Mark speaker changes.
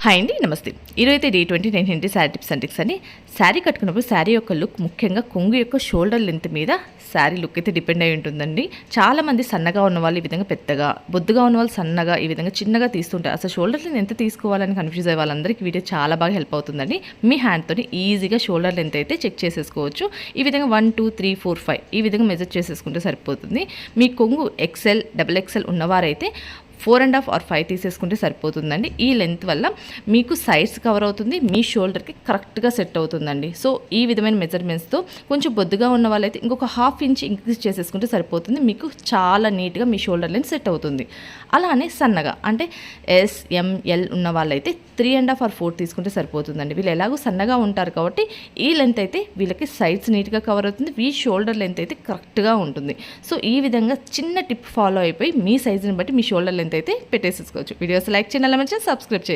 Speaker 1: Hi అండి, నమస్తే. ఈరోజైతే డే20 9 శారీ టిప్స్ అండ్ ట్రిక్స్ అని. శారీ కట్టుకున్నప్పుడు శారీ యొక్క లుక్ ముఖ్యంగా కొంగు యొక్క షోల్డర్ లెంత్ మీద శారీ లుక్ అయితే డిపెండ్ అయి ఉంటుందండి. చాలామంది సన్నగా ఉన్న వాళ్ళు ఈ విధంగా పెద్దగా, బొద్దుగా ఉన్న వాళ్ళు సన్నగా, ఈ విధంగా చిన్నగా తీస్తుంటారు. అసలు షోల్డర్ లెంత్ ఎంత తీసుకోవాలని కన్ఫ్యూజ్ అయ్యే వాళ్ళందరికీ వీడియో చాలా బాగా హెల్ప్ అవుతుందండి. మీ హ్యాండ్తో ఈజీగా షోల్డర్ లెంత్ అయితే చెక్ చేసేసుకోవచ్చు. ఈ విధంగా 1 2 3 4 5 ఈ విధంగా మెజర్ చేసేసుకుంటే సరిపోతుంది. మీ కొంగు XL XXL ఉన్నవారైతే 4.5 or 5 తీసేసుకుంటే సరిపోతుందండి. ఈ లెంత్ వల్ల మీకు సైడ్స్ కవర్ అవుతుంది, మీ షోల్డర్కి కరెక్ట్గా సెట్ అవుతుందండి. సో ఈ విధమైన మెజర్మెంట్స్తో కొంచెం బొద్దుగా ఉన్న వాళ్ళైతే ఇంకొక 1/2 ఇంచ్ ఇంక్రీజ్ చేసేసుకుంటే సరిపోతుంది. మీకు చాలా నీట్గా మీ షోల్డర్ లెంత్ సెట్ అవుతుంది. అలానే సన్నగా అంటే SML ఉన్న వాళ్ళైతే 3.5 or 4 తీసుకుంటే సరిపోతుందండి. వీళ్ళు ఎలాగో సన్నగా ఉంటారు కాబట్టి ఈ లెంత్ అయితే వీళ్ళకి సైడ్స్ నీట్గా కవర్ అవుతుంది, మీ షోల్డర్ లెంత్ అయితే కరెక్ట్గా ఉంటుంది. సో ఈ విధంగా చిన్న టిప్ ఫాలో అయిపోయి మీ సైజుని బట్టి మీ షోల్డర్ లెంత్ అయితే పెట్టేసుకోవచ్చు. వీడియోస్ లైక్ చేయాలి, మంచిగా సబ్స్క్రైబ్ చేయండి.